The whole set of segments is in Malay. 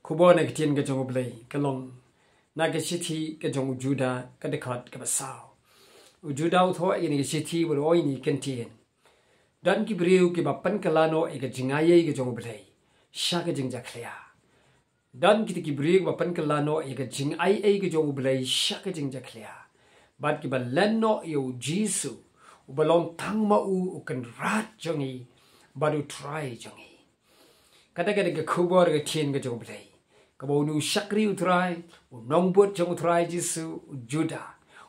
kubo na kitien ka jong blay kalong na ka city ka jong juda ka de khat ka basaw u juda u tho ini ka city bo oi ni kan tien dan ki briu ki bapan kalano e ka jingaye ka jong blay sha ka jing jakhya dan ki briu bapan kalano e ka jingai e ka jong blay sha ka jing jakhya bat ki balenno yo Jisu u balong tang ma u kan rat jongi baru try jongi kata-kata ke kubur ke tien ke jong blay kabo nu shakri utrai u nong bot jong utrai Jisu juda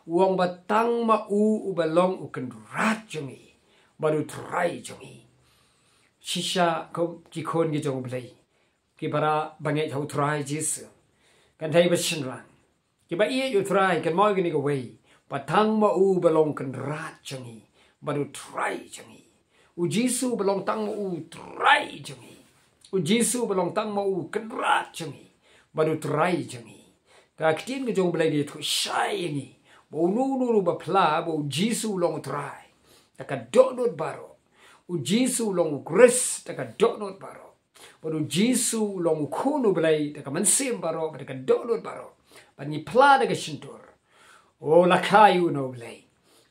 uang batang ma u balong u kan rat jongi baru try jongi shisha ko ki kon ke jong blay ki para bangai jau try Jisu kan thai bashin ran ki ba ye u try kan mo ke ni ko wei batang ma u balong kan rat jongi baru try jongi u Jisu balong tang ma u try jongi u Jisu balong tang ma u kan rat jongi baru try jongi ka kitien ke jong blay ni thu shai ni bo nu ba pla bo Jisu long try taka donot baro u Jisu long grace taka donot baro bo Jisu long khunu blay taka mansim baro taka donot baro ban ni pla daga shintur o la kayu no blay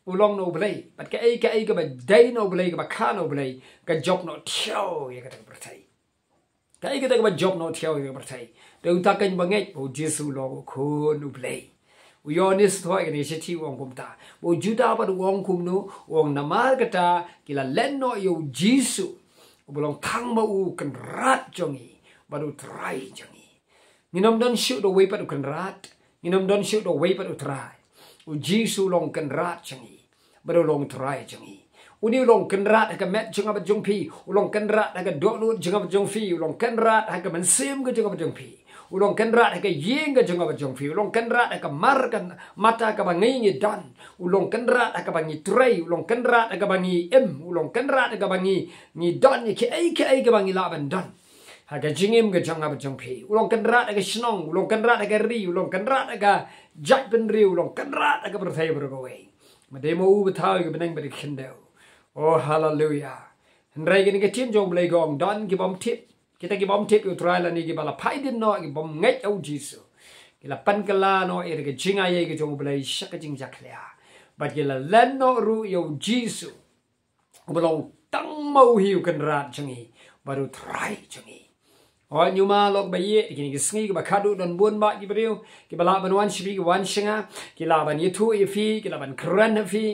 ulong no blay bat ka ai ka ba dai no blay ka ba ka no blay ka job no thiao ye ka ta prathai ka ai ka ta ba job no thiao ye ka prathai de uta kan ba ngai bo Jisu lo ko no blay u yonis thoi ka ni shi thi wong kum ta bo juda ba wong kum no wong namar ka ta kila len no yo Jisu ulong thang ma u kan rat jongi ba du try jongi ni nom don shoot the way pa du kan rat ni nom don shoot the way pa du try u Jisu long kan rat jongi baru long try jongi uni long kan rat ka met jonga ba jong pi ulong kan rat ka do lu jonga ba jong fi ulong kan rat ka man sim ka jonga ba jong pi ulong kan rat ka yeng ka jonga ba jong fi ulong kan rat ka mar kan mata ka ba ngi ni dan ulong kan rat ka ba ngi tray ulong kan rat ka ba ngi em ulong kan rat ka ba ngi ni dan ni ke ai ka ba ngi la ban dan ha ka jingim ka jonga ba jong pi ulong kan rat ka snong ulong kan rat ka ri ulong kan rat ka jat ben ri ulong kan rat ka ber thai ber go wei ma de mo u bthau ka benang ba khindau oh hallelujah hendrai ke ni ke tien jong blay gong dan ki bom tip kita ki bom tip utrai la ni ki bala phai din no ki bom ngai au Jisu ki la pan kala no e ke jinga ye ke jong blay shak jing jak lya bat ki la len no ru yo Jisu belong tang mau hiu kan rat changi baru try changi oh nyuma lok ba ye ki ni ki sngi ba khadu don bun ba ki briu ki bala ban wan shibi ki wan shinga ki la ban yitu e fi ki la ban kran fi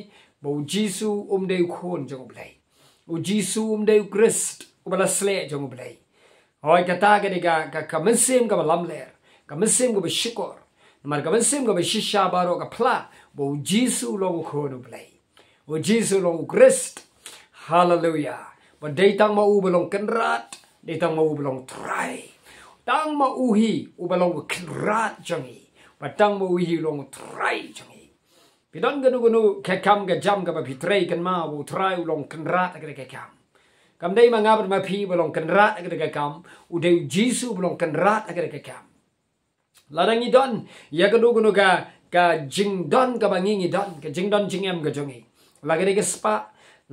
bo Jisu de khon jong blay u Jisu de Christ u bala sle jong blay oi kata ke diga ka mensim ka lam ler ka mensim ka shikor mar ka mensim ka shisha baro ka pla bo Jisu long khon blay u Jisu long Christ hallelujah bo dei tang ma u belong kenrat dei tang ma u belong try tang ma u hi u belong kenrat jangi ba tang ma u hi long try jangi pidon ganu ke kam ga jam ga ba pitrai kan ma u try u long kenrat ga ke kam kam dei mangab ma phi belong kenrat ga ke kam u de Jisu belong kenrat ga ke kam larang idon ya ganu ka jing don ka bangi don ka jing don jing em ga jongi lagade ke spa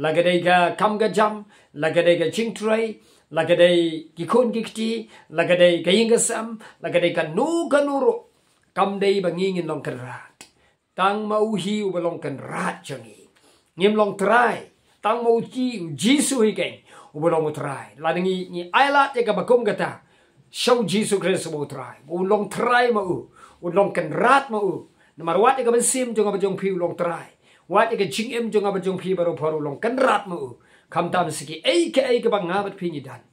lagade ga kam ga jam lagade ga jing tray lagade ki kon gikti lagade ka yingasam lagade ka nu kanuro kam dei bangi long kenrat tang mau hi u belong kenrat jongi ngim long try tang mau ji Jisu hi ken u belong try ladangi ni ailat ya ka bakum kata show Jisu Christ u try u long try ma u long kenrat ma u namar wat ya ka bensim jonga ba jong pi long try wat ya ka jing em jonga ba jong pi baru paru long kenrat ma u kam tam siki ai ka bang ngabat pi ni dan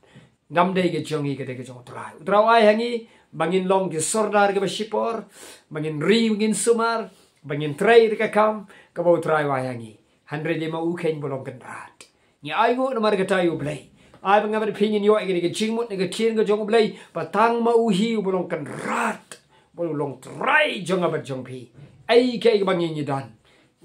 ngam dei ke jongi ke de ke jong try utraw ai hangi bangin long ke sordar ke ba shipor bangin ri bangin sumar bangin tray ka kam ka bo try wa hangi 100 ma u ken bolong kenrat ni ai go na mar ka tayu blay ai bang ngabat pi ni yo ai ke jingmut ni ke kien ke jong blay patang ma u hi bolong kenrat bolong try jonga ba jong pi ai ke bangin ni dan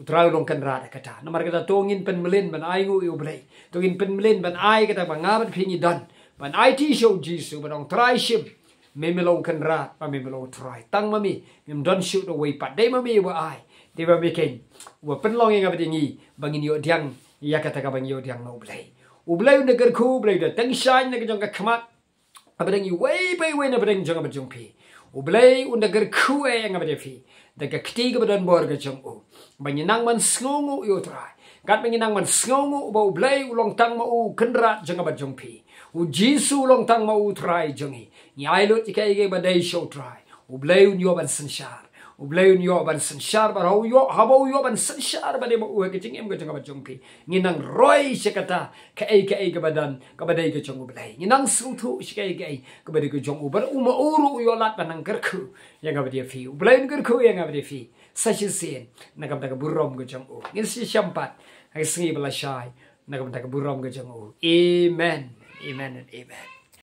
utraw long kenrat ka ta na mar ka tongin pen melin ban ai go u blay tongin pen melin ban ai ka ta bang ngabat pi ni dan ban ai ti show Jisu ban try ship me melong kenrat pa me melong try tang mami mem don shoot away pat dei mami wa ai dei ba ken wa pen long yang abdi ni bangin yo diang ya kata ka bang yo diang no blay u blay ne ker khu blay da tang shine ne ka jong ka khmat abadang I way by way na badang jang abadang pi ublay undagar kuwe ang abadang daga ktiga badan borga jang o banyanang man sngongo yo try gat banyanang man sngongo ba ublay ulong tang ma u Kynrad jang abadang pi u Jisu ulong tang ma u try jangi ni ailot ikai ge badai show try ublay unyo ban sanshar ublay unyo ban sanshar ba habo yo ban sanshar ba de ma u ke jing em ga jang abadang pi nginang roy sekata kai ga badan ka badai ga jang ublay nginang sutu shikai ga ka badai ga jang ubar uma uru yo lat banang gerku yang abadi fi ublay gerku yang abadi fi sashin nagam daga burom ga jang u ngin si syampat ai singi bala shai nagam daga burom ga jang u amen and amen